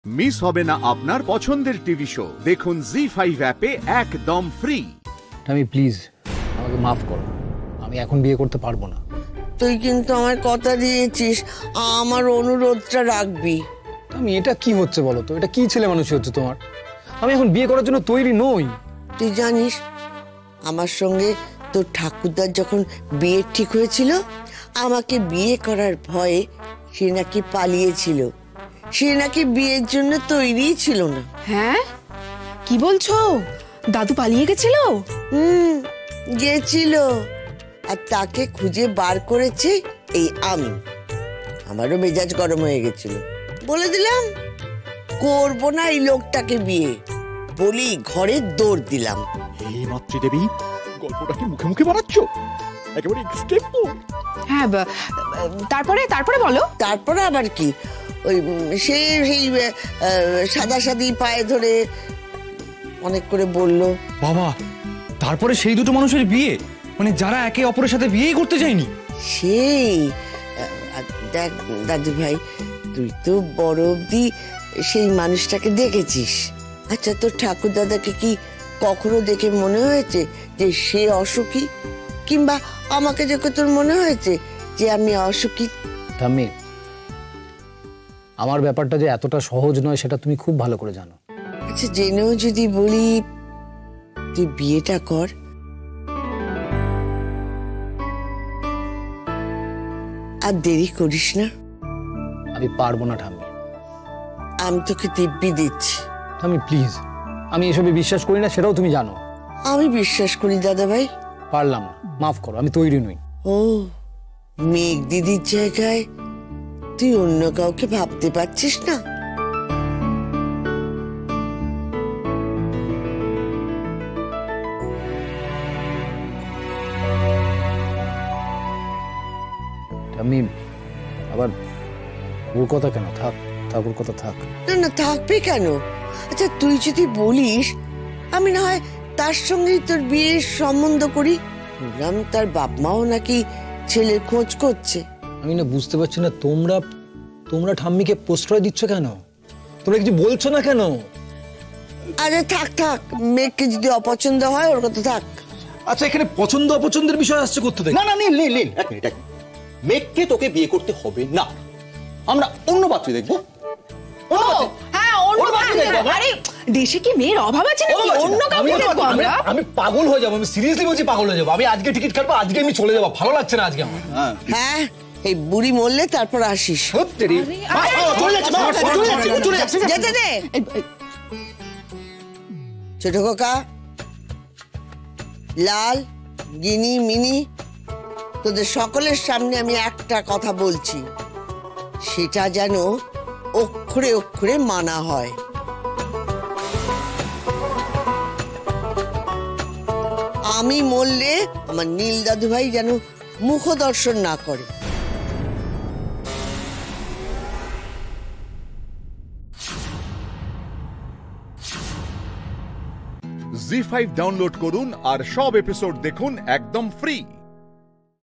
Miss হবে না আপনার পছন্দের টিভি শো। দেখুন জি5 অ্যাপে একদম ফ্রি। আমি প্লিজ আমাকে মাফ করো, আমি এখন বিয়ে করতে পারবো না। তুই কিন্তু আমার কথা দিয়েছিস, আমার অনুরোধটা রাখবি। আমি এটা কি হচ্ছে বলো তো, এটা কি ছেলে মানুষই হচ্ছে তোমার? আমি এখন বিয়ে করার জন্য তৈরি নই। তুই জানিস আমার সঙ্গে তোর ঠাকুরদার যখন বিয়ে ঠিক হয়েছিল, আমাকে বিয়ে করার ভয়ে সে নাকি পালিয়েছিল। সে নাকি বিয়ের জন্য তৈরি ছিল না। হ্যাঁ, কি বলছো? দাদু পালিয়ে গেছিল? গেছিল, আর তাকে খুঁজে বার করেছে এই আমি। আমারও মেজাজ গরম হয়ে গেছিল, বলে দিলাম করবো না এই লোকটাকে বিয়ে। বলি ঘরে দৌড় দিলাম। এই মাতৃদেবী, গল্পটা কি মুখে মুখে বানাচ্ছ? একেবারে এক্সটেম্পোর। হ্যাঁ, তারপরে তারপরে বলো। তারপরে আবার কি, ওই সেই সাদা সাদি পায়ে ধরে অনেক করে বলল। বাবা, তারপরে সেই দুটো মানুষের বিয়ে, মানে যারা একে অপরের সাথে বিয়েই করতে যায়নি? সেই দেখ দাদু ভাই, তুই তো বড় অব্দি সেই মানুষটাকে দেখেছিস। আচ্ছা, তোর ঠাকুর দাদাকে কি কখনো দেখে মনে হয়েছে যে সে অসুখী? কিংবা আমাকে দেখে তোর মনে হয়েছে যে আমি অসুখী? ঠাম্মি, আমার ব্যাপারটা যে এতটা সহজ নয় সেটা তুমি খুব ভালো করে জানো। আচ্ছা, জেনেও যদি বলি তুই বিয়েটা কর। আর দেরি করিস না। আমি পারবো না ঠাম্মি। আমি তোকে দিব্যি দিচ্ছি। ঠাম্মি প্লিজ, আমি এসবে বিশ্বাস করি না, সেটাও তুমি জানো। আমি বিশ্বাস করি দাদা ভাই। পারলাম না, মাফ করো, আমি তৈরি নই। ও, মেঘ দিদির জায়গায় তুই অন্য কাউকে ভাবতে পারছিস না? আমি আবার ওর কথা কেন? থাক থাক, ওর কথা থাক। না না, থাকবে কেন? আচ্ছা, তুই যদি বলিস আমি না হয় তার সঙ্গেই তোর বিয়ের সম্বন্ধ করি। বললাম তার বাপ মাও নাকি ছেলের খোঁজ করছে। আমি না বুঝতে পারছি না, তোমরা ঠাম্মিকে প্রশ্রয় দিচ্ছ কেন? তোমরা কিছু বলছো না কেন? আরে থাক থাক, মেঘকে যদি অপছন্দ হয় ওর কথা থাক। আচ্ছা, এখানে পছন্দ অপছন্দের বিষয় আসছে করতে দেখ। না না, নীল নীল নীল, এক মিনিট। মেঘকে তোকে বিয়ে করতে হবে না, আমরা অন্য পাত্রী দেখবো। আরে দেশে কি মেয়ের অভাব আছে নাকি? অন্য কাউকে দেখবো আমরা? আমি পাগল হয়ে যাবো, আমি সিরিয়াসলি বলছি পাগল হয়ে যাবো। আমি আজকে টিকিট কাটবো, আজকে আমি চলে যাবো। ভালো লাগছে না আজকে আমার। হ্যাঁ, এই বুড়ি মরলে তারপর আসিস। যেতে দে ছোট খোকা, লাল, গিনি, মিনি, তোদের সকলের সামনে আমি একটা কথা বলছি, সেটা যেন অক্ষরে অক্ষরে মানা হয়। আমি মরলে আমার নীল দাদু ভাই যেন মুখ দর্শন না করে। জি5 ডাউনলোড করুন আর সব এপিসোড দেখুন একদম ফ্রি।